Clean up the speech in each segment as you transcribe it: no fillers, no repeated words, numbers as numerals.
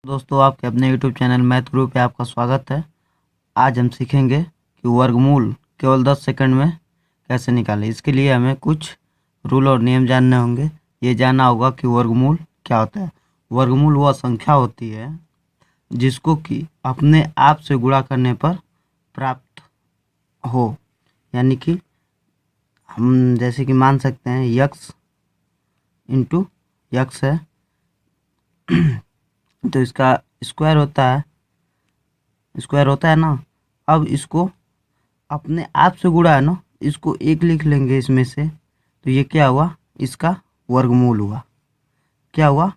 दोस्तों, आपके अपने यूट्यूब चैनल मैथ गुरु पे आपका स्वागत है। आज हम सीखेंगे कि वर्गमूल केवल 10 सेकंड में कैसे निकालें। इसके लिए हमें कुछ रूल और नियम जानने होंगे। ये जानना होगा कि वर्गमूल क्या होता है। वर्गमूल वह संख्या होती है जिसको कि अपने आप से गुणा करने पर प्राप्त हो। यानी कि हम जैसे कि मान सकते हैं यक्स इंटू यक्स है तो इसका स्क्वायर होता है ना। अब इसको अपने आप से गुणा है ना, इसको एक लिख लेंगे इसमें से, तो ये क्या हुआ, इसका वर्गमूल हुआ। क्या हुआ,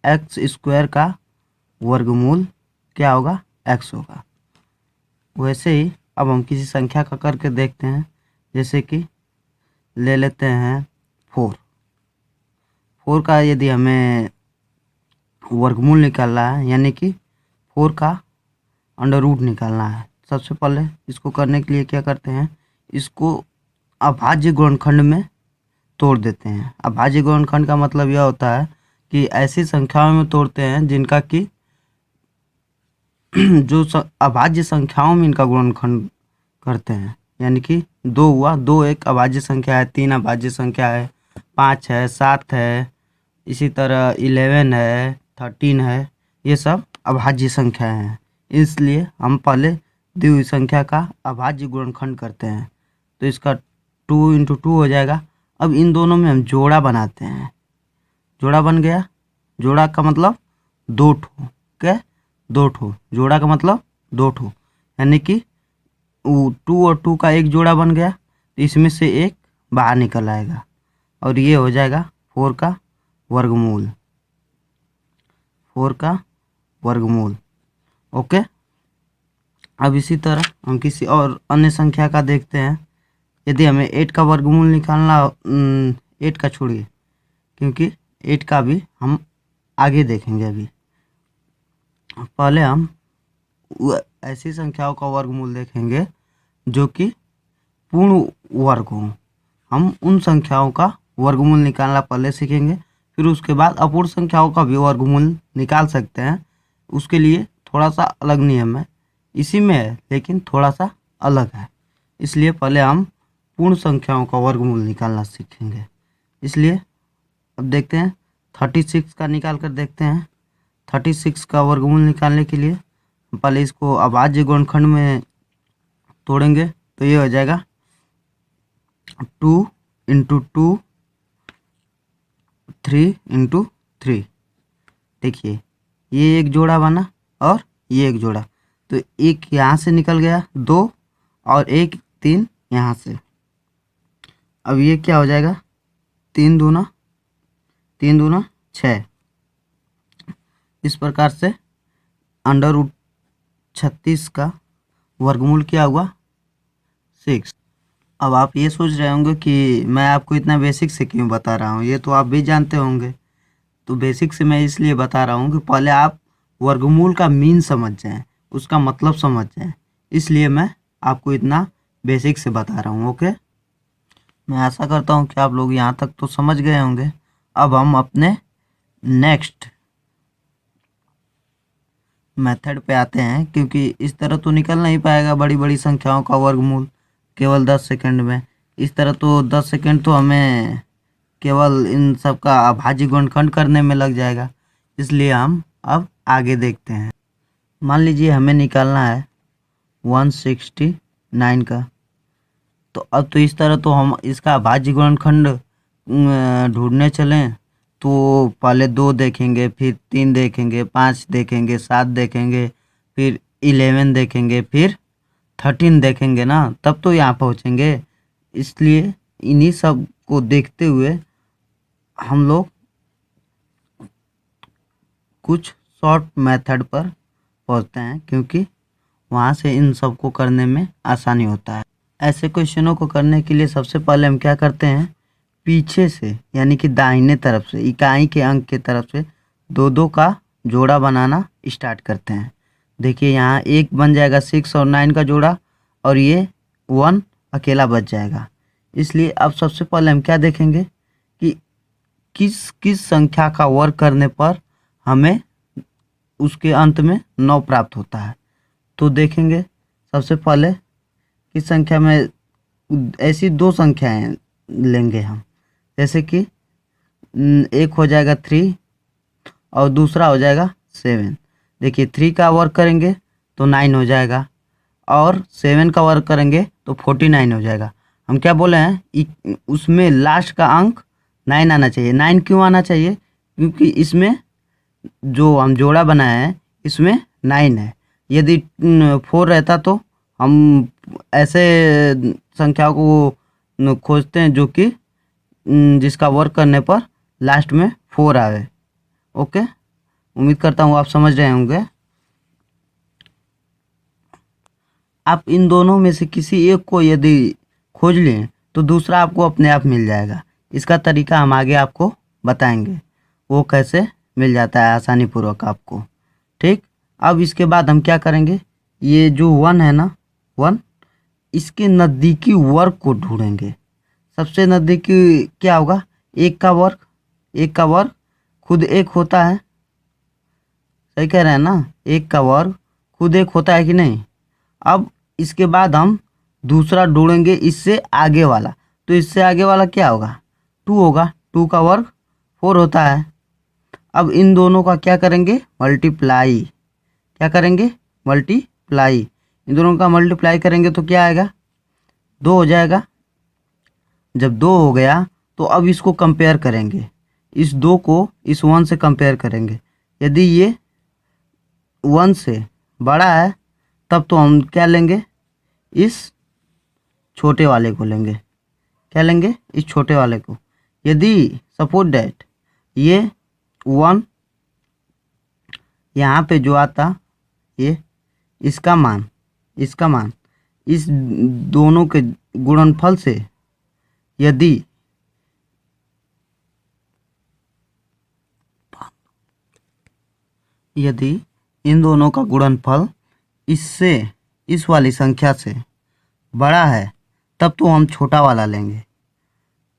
एक्स स्क्वायर का वर्गमूल क्या होगा, एक्स होगा। वैसे ही अब हम किसी संख्या का करके देखते हैं। जैसे कि ले लेते हैं 4 का यदि हमें वर्गमूल निकालना है, यानी कि 4 का अंडर रूट निकालना है। सबसे पहले इसको करने के लिए क्या करते हैं, इसको अभाज्य गुणनखंड में तोड़ देते हैं। अभाज्य गुणनखंड का मतलब यह होता है कि ऐसी संख्याओं में तोड़ते हैं जिनका कि जो अभाज्य संख्याओं में इनका गुणनखंड करते हैं। यानी कि 2 हुआ, 2 एक अभाज्य संख्या है, 3 अभाज्य संख्या है, 5 है, 7 है, इसी तरह 11 है, 13 है। ये सब अभाज्य संख्या हैं। इसलिए हम पहले दी हुई संख्या का अभाज्य गुणनखंड करते हैं। तो इसका 2 इंटू 2 हो जाएगा। अब इन दोनों में हम जोड़ा बनाते हैं। जोड़ा बन गया। जोड़ा का मतलब 2 ठो, क्या, 2 ठो। जोड़ा का मतलब 2 ठो, यानी कि 2 और 2 का एक जोड़ा बन गया, तो इसमें से एक बाहर निकल आएगा और ये हो जाएगा 4 का वर्गमूल। 4 का वर्गमूल। ओके। अब इसी तरह हम किसी और अन्य संख्या का देखते हैं। यदि हमें 8 का वर्गमूल निकालना, 8 का छोड़िए, क्योंकि 8 का भी हम आगे देखेंगे। अभी पहले हम ऐसी संख्याओं का वर्गमूल देखेंगे जो कि पूर्ण वर्ग हो। हम उन संख्याओं का वर्गमूल निकालना पहले सीखेंगे, फिर उसके बाद अपूर्ण संख्याओं का भी वर्गमूल निकाल सकते हैं। उसके लिए थोड़ा सा अलग नियम है, इसी में है लेकिन थोड़ा सा अलग है। इसलिए पहले हम पूर्ण संख्याओं का वर्गमूल निकालना सीखेंगे। इसलिए अब देखते हैं 36 का निकाल कर देखते हैं। 36 का वर्गमूल निकालने के लिए पहले इसको अभाज्य गुणनखंड में तोड़ेंगे, तो ये हो जाएगा 2 इंटू 2, 3 इंटू 3। देखिए ये एक जोड़ा बना और ये एक जोड़ा, तो एक यहाँ से निकल गया 2 और एक 3 यहाँ से। अब ये क्या हो जाएगा, 3 दूना 6। इस प्रकार से अंडर रूट 36 का वर्गमूल क्या हुआ, 6। अब आप ये सोच रहे होंगे कि मैं आपको इतना बेसिक से क्यों बता रहा हूँ, ये तो आप भी जानते होंगे। तो बेसिक से मैं इसलिए बता रहा हूँ कि पहले आप वर्गमूल का मीन समझ जाएं, उसका मतलब समझ जाएं। इसलिए मैं आपको इतना बेसिक से बता रहा हूँ। ओके, मैं आशा करता हूँ कि आप लोग यहाँ तक तो समझ गए होंगे। अब हम अपने नेक्स्ट मेथड पे आते हैं, क्योंकि इस तरह तो निकल नहीं पाएगा बड़ी बड़ी संख्याओं का वर्गमूल केवल 10 सेकंड में। इस तरह तो 10 सेकंड तो हमें केवल इन सब का अभाज्य गुणनखंड करने में लग जाएगा। इसलिए हम अब आगे देखते हैं। मान लीजिए हमें निकालना है 169 का, तो अब तो इस तरह तो हम इसका अभाज्य गुणनखंड ढूंढने चलें तो पहले 2 देखेंगे, फिर 3 देखेंगे, 5 देखेंगे, 7 देखेंगे, फिर 11 देखेंगे, फिर 13 देखेंगे ना, तब तो यहाँ पहुँचेंगे। इसलिए इन्हीं सब को देखते हुए हम लोग कुछ शॉर्ट मेथड पर पहुँचते हैं, क्योंकि वहाँ से इन सब को करने में आसानी होता है। ऐसे क्वेश्चनों को करने के लिए सबसे पहले हम क्या करते हैं, पीछे से यानी कि दाहिने तरफ से, इकाई के अंक के तरफ से 2-2 का जोड़ा बनाना स्टार्ट करते हैं। देखिए यहाँ एक बन जाएगा 6 और 9 का जोड़ा, और ये 1 अकेला बच जाएगा। इसलिए अब सबसे पहले हम क्या देखेंगे कि किस किस संख्या का वर्ग करने पर हमें उसके अंत में 9 प्राप्त होता है। तो देखेंगे सबसे पहले किस संख्या में, ऐसी 2 संख्याएं लेंगे हम, जैसे कि एक हो जाएगा 3 और दूसरा हो जाएगा 7। देखिए 3 का वर्ग करेंगे तो 9 हो जाएगा और 7 का वर्ग करेंगे तो 49 हो जाएगा। हम क्या बोले हैं, उसमें लास्ट का अंक 9 आना चाहिए। 9 क्यों आना चाहिए? क्योंकि इसमें जो हम जोड़ा बनाए हैं इसमें 9 है। यदि 4 रहता तो हम ऐसे संख्याओं को खोजते हैं जो कि जिसका वर्ग करने पर लास्ट में 4 आवे। ओके, उम्मीद करता हूँ आप समझ रहे होंगे। आप इन दोनों में से किसी एक को यदि खोज लें तो दूसरा आपको अपने आप मिल जाएगा। इसका तरीका हम आगे आपको बताएंगे, वो कैसे मिल जाता है आसानी पूर्वक आपको। ठीक, अब इसके बाद हम क्या करेंगे, ये जो 1 है ना, 1, इसके नज़दीकी वर्ग को ढूंढेंगे। सबसे नज़दीकी क्या होगा, 1 का वर्ग। 1 का वर्ग खुद 1 होता है, सही कह रहे हैं ना, 1 का वर्ग खुद 1 होता है कि नहीं। अब इसके बाद हम दूसरा ढूंढेंगे इससे आगे वाला, तो इससे आगे वाला क्या होगा, 2 होगा। 2 का वर्ग 4 होता है। अब इन दोनों का क्या करेंगे, मल्टीप्लाई। क्या करेंगे, मल्टीप्लाई। इन दोनों का मल्टीप्लाई करेंगे तो क्या आएगा, 2 हो जाएगा। जब 2 हो गया तो अब इसको कंपेयर करेंगे, इस 2 को इस 1 से कंपेयर करेंगे। यदि ये 1 से बड़ा है तब तो हम क्या लेंगे, इस छोटे वाले को लेंगे। क्या लेंगे, इस छोटे वाले को। यदि सपोज डैट ये 1 यहाँ पे जो आता, ये इसका मान इस दोनों के गुणनफल से यदि इन दोनों का गुणनफल इससे, इस वाली संख्या से बड़ा है तब तो हम छोटा वाला लेंगे।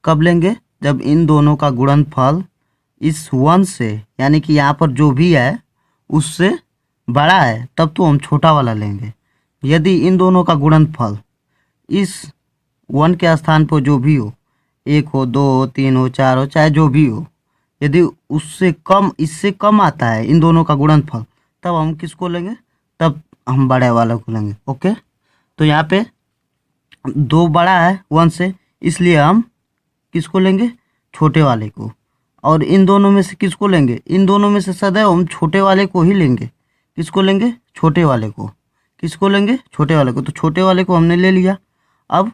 कब लेंगे, जब इन दोनों का गुणनफल इस 1 से, यानी कि यहाँ पर जो भी है उससे बड़ा है तब तो हम छोटा वाला लेंगे। यदि इन दोनों का गुणनफल इस 1 के स्थान पर जो भी हो, 1 हो, 2 हो, 3 हो, 4 हो, चाहे जो भी हो, यदि उससे कम, इससे कम आता है इन दोनों का गुणनफल, तब हम किसको लेंगे, तब हम बड़े वाला को लेंगे। ओके, तो यहाँ पे 2 बड़ा है 1 से, इसलिए हम किसको लेंगे, छोटे वाले को। और इन दोनों में से किसको लेंगे, इन दोनों में से सदैव हम छोटे वाले को ही लेंगे। किसको लेंगे, छोटे वाले को। किसको लेंगे, छोटे वाले को। तो छोटे वाले को हमने ले लिया। अब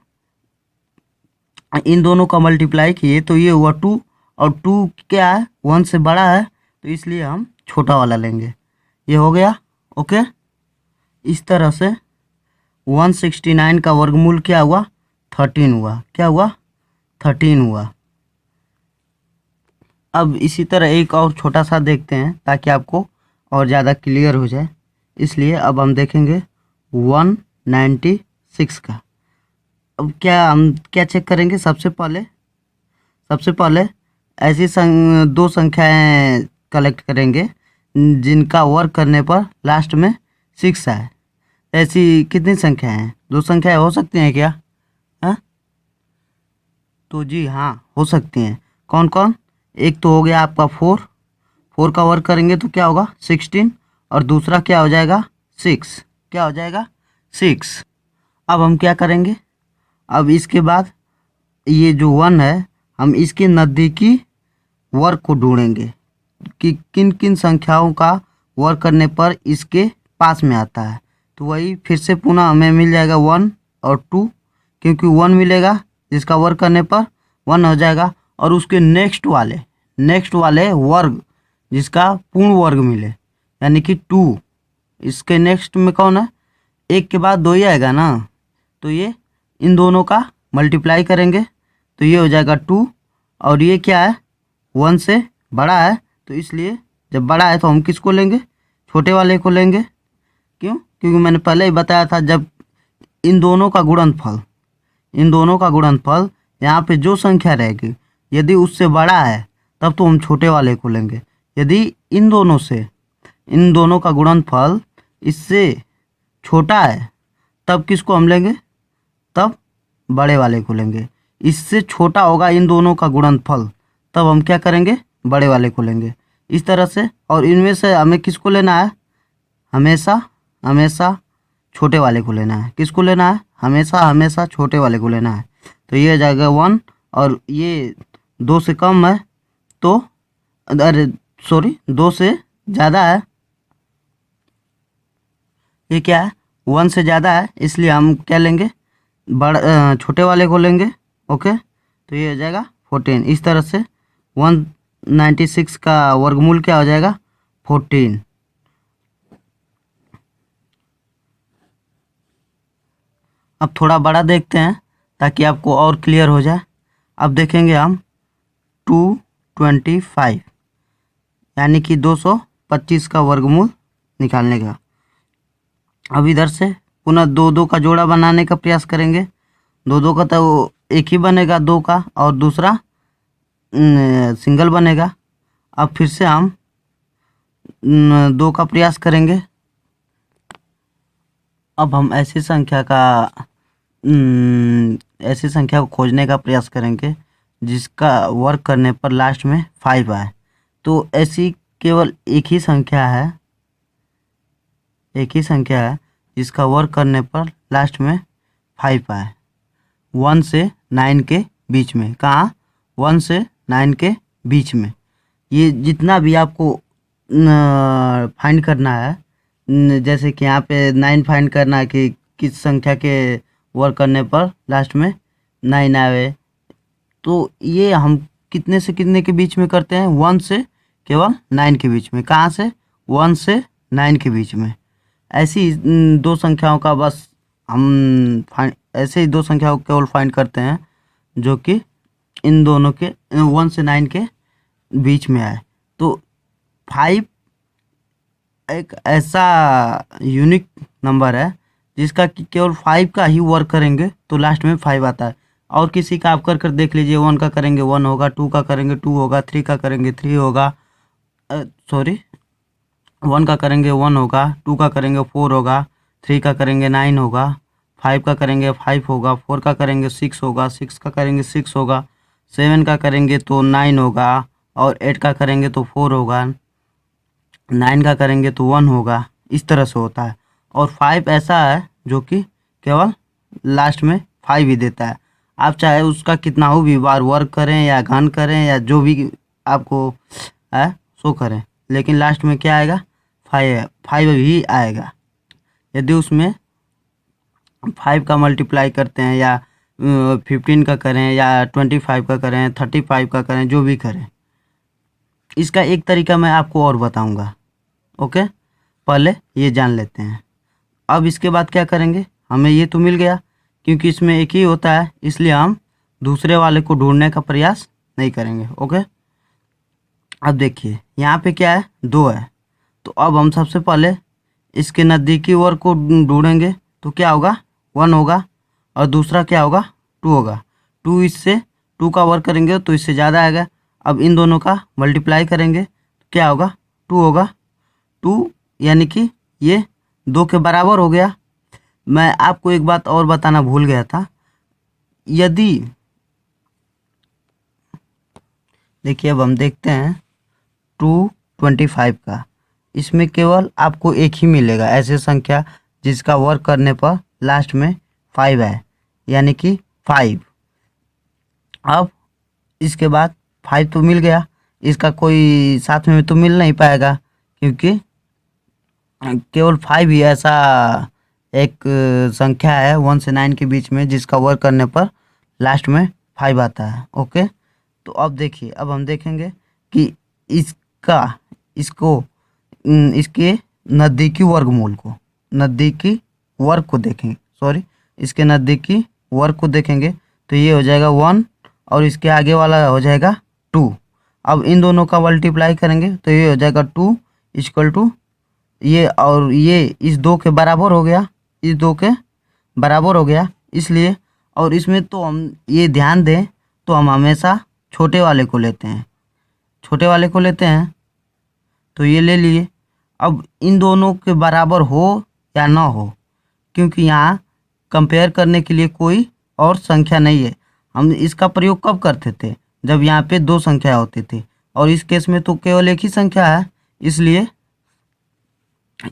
इन दोनों का मल्टीप्लाई किए तो ये हुआ 2, और 2 क्या है, 1 से बड़ा है, तो इसलिए हम छोटा वाला लेंगे। ये हो गया। ओके, इस तरह से 169 का वर्गमूल क्या हुआ, 13 हुआ। क्या हुआ, 13 हुआ। अब इसी तरह एक और छोटा सा देखते हैं ताकि आपको और ज़्यादा क्लियर हो जाए। इसलिए अब हम देखेंगे 196 का। अब हम क्या चेक करेंगे, सबसे पहले ऐसी 2 संख्याएं कलेक्ट करेंगे जिनका वर्ग करने पर लास्ट में 6 आए। ऐसी कितनी संख्याएं हैं, 2 संख्याएं हो सकती हैं क्या, हाँ? तो जी हाँ, हो सकती हैं। कौन कौन, एक तो हो गया आपका 4 का वर्ग करेंगे तो क्या होगा, 16, और दूसरा क्या हो जाएगा, 6। क्या हो जाएगा, 6। अब हम क्या करेंगे, अब इसके बाद ये जो 1 है, हम इसके नज़दीकी वर्ग को ढूंढेंगे कि किन किन संख्याओं का वर्ग करने पर इसके पास में आता है। तो वही फिर से पुनः हमें मिल जाएगा 1 और 2, क्योंकि 1 मिलेगा जिसका वर्ग करने पर 1 हो जाएगा, और उसके नेक्स्ट वाले वर्ग जिसका पूर्ण वर्ग मिले, यानी कि 2, इसके नेक्स्ट में कौन है, 1 के बाद 2 ही आएगा ना, तो ये इन दोनों का मल्टीप्लाई करेंगे तो ये हो जाएगा 2, और ये क्या है, 1 से बड़ा है, तो इसलिए जब बड़ा है तो हम किसको लेंगे, छोटे वाले को लेंगे। क्यों, क्योंकि मैंने पहले ही बताया था, जब इन दोनों का गुणनफल यहाँ पे जो संख्या रहेगी यदि उससे बड़ा है तब तो हम छोटे वाले को लेंगे। यदि इन दोनों से इन दोनों का गुणनफल इससे छोटा है तब किसको हम लेंगे, तब बड़े वाले को लेंगे। इससे छोटा होगा इन दोनों का गुणनफल तब हम क्या करेंगे, बड़े वाले को लेंगे। इस तरह से, और इनमें से हमें किसको लेना है, हमेशा हमेशा छोटे वाले को लेना है। किसको लेना है, हमेशा हमेशा छोटे वाले को लेना है। तो ये हो जाएगा 1, और ये 2 से कम है तो, अरे सॉरी 2 से ज़्यादा है, ये क्या है 1 से ज़्यादा है, इसलिए हम क्या लेंगे, छोटे वाले को लेंगे। ओके, तो ये हो जाएगा 14। इस तरह से 196 का वर्गमूल क्या हो जाएगा, 14। अब थोड़ा बड़ा देखते हैं ताकि आपको और क्लियर हो जाए। अब देखेंगे हम 225 यानी कि 225 का वर्गमूल निकालने का। अब इधर से पुनः 2 का जोड़ा बनाने का प्रयास करेंगे। 2 का तो एक ही बनेगा 2 का, और दूसरा सिंगल बनेगा। अब फिर से हम 2 का प्रयास करेंगे। अब हम ऐसी संख्या को खोजने का प्रयास करेंगे जिसका वर्क करने पर लास्ट में 5 आए। तो ऐसी केवल एक ही संख्या है जिसका वर्क करने पर लास्ट में 5 आए, 1 से 9 के बीच में। कहाँ, 1 से 9 के बीच में। ये जितना भी आपको फाइंड करना है, जैसे कि यहाँ पे 9 फाइंड करना है कि किस संख्या के वर्क करने पर लास्ट में 9 आवे, तो ये हम कितने से कितने के बीच में करते हैं, 1 से केवल 9 के बीच में। कहाँ से, 1 से 9 के बीच में। ऐसी 2 संख्याओं का बस हम ऐसे ही 2 संख्याओं को केवल फाइंड करते हैं जो कि इन दोनों के 1 से 9 के बीच में आए। तो 5 एक ऐसा यूनिक नंबर है जिसका कि केवल 5 का ही वर्क करेंगे तो लास्ट में 5 आता है। और किसी का आप कर देख लीजिए, 1 का करेंगे 1 होगा, 2 का करेंगे 2 होगा, 3 का करेंगे 3 होगा, 1 का करेंगे 1 होगा, 2 का करेंगे 4 होगा, 3 का करेंगे 9 होगा, 5 का करेंगे 5 होगा, 4 का करेंगे 6 होगा, 6 का करेंगे 6 होगा, 7 का करेंगे तो 9 होगा, और 8 का करेंगे तो 4 होगा, 9 का करेंगे तो 1 होगा। इस तरह से होता है। और 5 ऐसा है जो कि केवल लास्ट में 5 ही देता है। आप चाहे उसका कितना हो भी बार वर्क करें या घन करें या जो भी आपको है सो करें, लेकिन लास्ट में क्या आएगा, 5 ही आएगा। यदि उसमें 5 का मल्टीप्लाई करते हैं या 15 का करें या 25 का करें, 35 का करें, जो भी करें, इसका एक तरीका मैं आपको और बताऊंगा। ओके, पहले ये जान लेते हैं। अब इसके बाद क्या करेंगे, हमें ये तो मिल गया, क्योंकि इसमें एक ही होता है इसलिए हम दूसरे वाले को ढूंढने का प्रयास नहीं करेंगे। ओके, अब देखिए यहाँ पे क्या है, 2 है। तो अब हम सबसे पहले इसके नज़दीकी वर्ग को ढूंढेंगे। तो क्या होगा, 1 होगा, और दूसरा क्या होगा, 2 होगा। 2 इससे 2 का वर्ग करेंगे तो इससे ज़्यादा आएगा। अब इन दोनों का मल्टीप्लाई करेंगे तो क्या होगा, 2 होगा। 2 यानी कि ये 2 के बराबर हो गया। मैं आपको एक बात और बताना भूल गया था। यदि देखिए, अब हम देखते हैं 225 का, इसमें केवल आपको एक ही मिलेगा ऐसे संख्या जिसका वर्क करने पर लास्ट में 5 है, यानी कि 5। अब इसके बाद 5 तो मिल गया, इसका कोई साथ में तो मिल नहीं पाएगा, क्योंकि केवल 5 ही ऐसा एक संख्या है 1 से 9 के बीच में जिसका वर्क करने पर लास्ट में 5 आता है। ओके, तो अब देखिए, अब हम देखेंगे कि इसके नज़दीकी वर्गमूल को, इसके नज़दीकी वर्ग को देखेंगे तो ये हो जाएगा 1, और इसके आगे वाला हो जाएगा 2। अब इन दोनों का मल्टीप्लाई करेंगे तो ये हो जाएगा 2 इक्वल टू ये, और ये इस 2 के बराबर हो गया, इसलिए। और इसमें तो हम ये ध्यान दें तो हम हमेशा छोटे वाले को लेते हैं, तो ये ले लिए। अब इन दोनों के बराबर हो या ना हो, क्योंकि यहाँ कंपेयर करने के लिए कोई और संख्या नहीं है। हम इसका प्रयोग कब करते थे? जब यहाँ पे दो संख्या होती थी, और इस केस में तो केवल एक ही संख्या है, इसलिए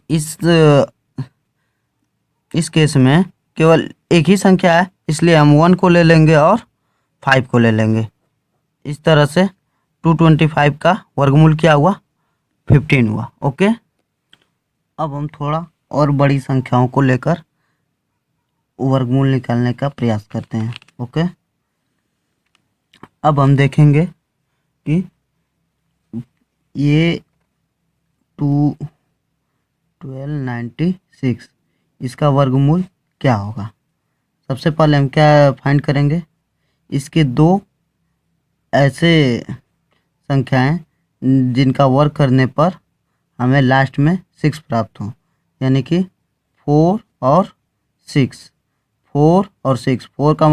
इस केस में केवल एक ही संख्या है, इसलिए हम 1 को ले लेंगे और 5 को ले लेंगे। इस तरह से 225 का वर्गमूल क्या हुआ? 15 हुआ। ओके, अब हम थोड़ा और बड़ी संख्याओं को लेकर वर्गमूल निकालने का प्रयास करते हैं। ओके, अब हम देखेंगे कि ये 1296 इसका वर्गमूल क्या होगा। सबसे पहले हम क्या फाइंड करेंगे? इसके दो ऐसे संख्याएं जिनका वर्ग करने पर हमें लास्ट में 6 प्राप्त हो, यानी कि 4 और 6। 4 और 6, 4 का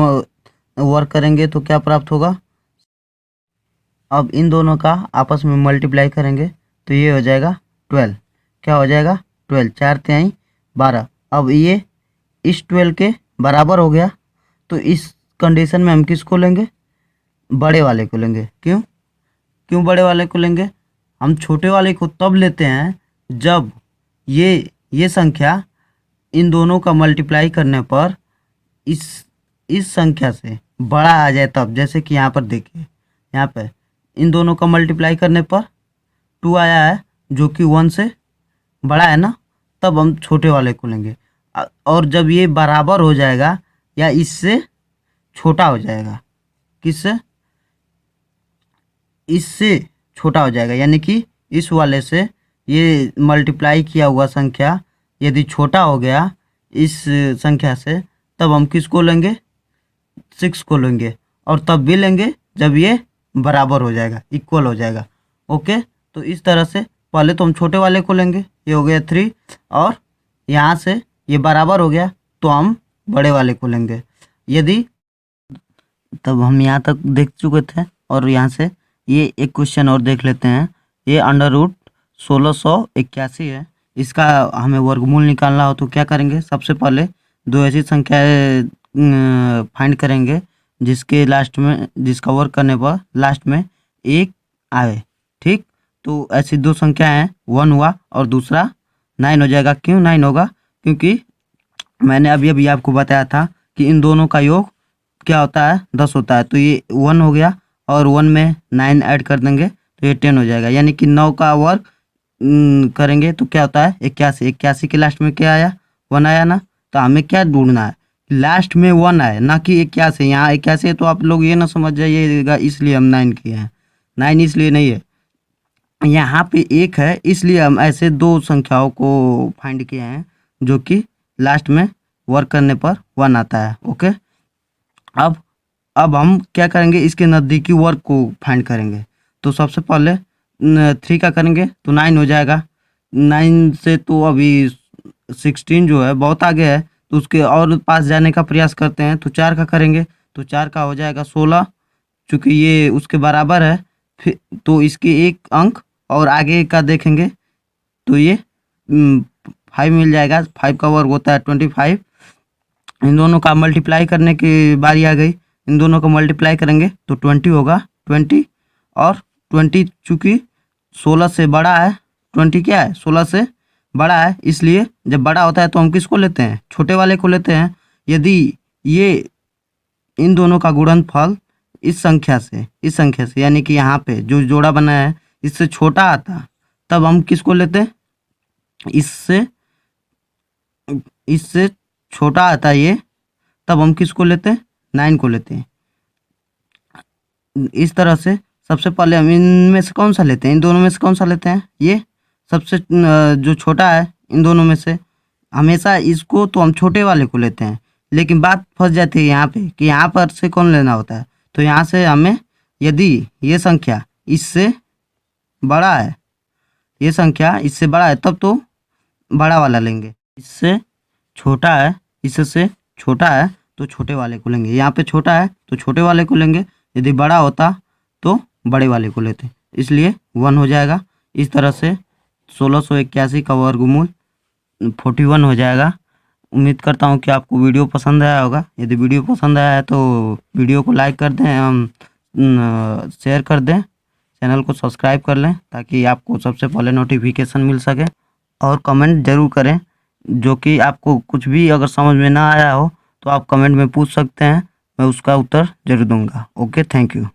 वर्ग करेंगे तो क्या प्राप्त होगा? अब इन दोनों का आपस में मल्टीप्लाई करेंगे तो ये हो जाएगा 12। क्या हो जाएगा? 12, 4 तिहाई 12। अब ये इस 12 के बराबर हो गया, तो इस कंडीशन में हम किसको लेंगे? बड़े वाले को लेंगे। क्यों बड़े वाले को लेंगे? हम छोटे वाले को तब लेते हैं जब ये संख्या इन दोनों का मल्टीप्लाई करने पर इस संख्या से बड़ा आ जाए तब। जैसे कि यहाँ पर देखिए, यहाँ पे इन दोनों का मल्टीप्लाई करने पर 2 आया है, जो कि 1 से बड़ा है ना, तब हम छोटे वाले को लेंगे। और जब ये बराबर हो जाएगा या इससे छोटा हो जाएगा, किससे? इससे छोटा हो जाएगा, यानी कि इस वाले से ये मल्टीप्लाई किया हुआ संख्या यदि छोटा हो गया इस संख्या से, तब हम किसको लेंगे? 6 को लेंगे। और तब भी लेंगे जब ये बराबर हो जाएगा, इक्वल हो जाएगा। ओके, तो इस तरह से पहले तो हम छोटे वाले को लेंगे, ये हो गया 3, और यहाँ से ये बराबर हो गया तो हम बड़े वाले को लेंगे। यदि तब हम यहाँ तक देख चुके थे, और यहाँ से ये एक क्वेश्चन और देख लेते हैं। ये √1681 है, इसका हमें वर्गमूल निकालना हो तो क्या करेंगे? सबसे पहले दो ऐसी संख्याएं फाइंड करेंगे जिसका वर्ग करने पर लास्ट में 1 आए। ठीक, तो ऐसी दो संख्या हैं, 1 हुआ और दूसरा 9 हो जाएगा। क्यों 9 होगा? क्योंकि मैंने अभी आपको बताया था कि इन दोनों का योग क्या होता है? 10 होता है। तो ये 1 हो गया और 1 में 9 ऐड कर देंगे तो ये 10 हो जाएगा, यानी कि 9 का वर्ग करेंगे तो क्या होता है? 81। 81 के लास्ट में क्या आया? 1 आया ना। तो हमें क्या ढूंढना है? लास्ट में 1 आए, ना कि 81। यहाँ 81 है तो आप लोग ये ना समझ जाइएगा इसलिए हम 9 किए हैं। 9 इसलिए नहीं है, यहाँ पे 1 है, इसलिए हम ऐसे दो संख्याओं को फाइंड किए हैं जो कि लास्ट में वर्क करने पर 1 आता है। ओके, अब हम क्या करेंगे? इसके नज़दीकी वर्ग को फाइंड करेंगे। तो सबसे पहले 3 का करेंगे तो 9 हो जाएगा। 9 से तो अभी 16 जो है बहुत आगे है, तो उसके और पास जाने का प्रयास करते हैं। तो 4 का करेंगे तो 4 का हो जाएगा 16, चूँकि ये उसके बराबर है। फिर तो इसके एक अंक और आगे का देखेंगे तो ये 5 मिल जाएगा। 5 का वर्ग होता है 25। इन दोनों का मल्टीप्लाई करने की बारी आ गई। इन दोनों को मल्टीप्लाई करेंगे तो 20 होगा। 20 और 20 चूँकि 16 से बड़ा है, 20 क्या है? 16 से बड़ा है, इसलिए जब बड़ा होता है तो हम किसको लेते हैं? छोटे वाले को लेते हैं। यदि ये इन दोनों का गुणनफल इस संख्या से यानी कि यहाँ पे जो जोड़ा बना है इससे छोटा आता, तब हम किसको लेते हैं? इससे छोटा आता ये, तब हम किसको लेते हैं? 9 को लेते हैं। इस तरह से सबसे पहले हम इनमें से कौन सा लेते हैं? इन दोनों में से कौन सा लेते हैं? ये सबसे जो छोटा है इन दोनों में से, हमेशा इसको तो हम छोटे वाले को लेते हैं। लेकिन बात फंस जाती है यहाँ पे कि यहाँ पर से कौन लेना होता है। तो यहाँ से हमें, यदि ये संख्या इससे बड़ा है, ये संख्या इससे बड़ा है, तब तो बड़ा वाला लेंगे। इससे छोटा है, इससे छोटा है तो छोटे वाले को लेंगे। यहाँ पे छोटा है तो छोटे वाले को लेंगे, यदि बड़ा होता तो बड़े वाले को लेते, इसलिए 1 हो जाएगा। इस तरह से 1681 का वर्गमूल 41 हो जाएगा। उम्मीद करता हूँ कि आपको वीडियो पसंद आया होगा। यदि वीडियो पसंद आया है तो वीडियो को लाइक कर दें, शेयर कर दें, चैनल को सब्सक्राइब कर लें ताकि आपको सबसे पहले नोटिफिकेशन मिल सके। और कमेंट ज़रूर करें, जो कि आपको कुछ भी अगर समझ में ना आया हो तो आप कमेंट में पूछ सकते हैं, मैं उसका उत्तर ज़रूर दूंगा। Okay, thank you.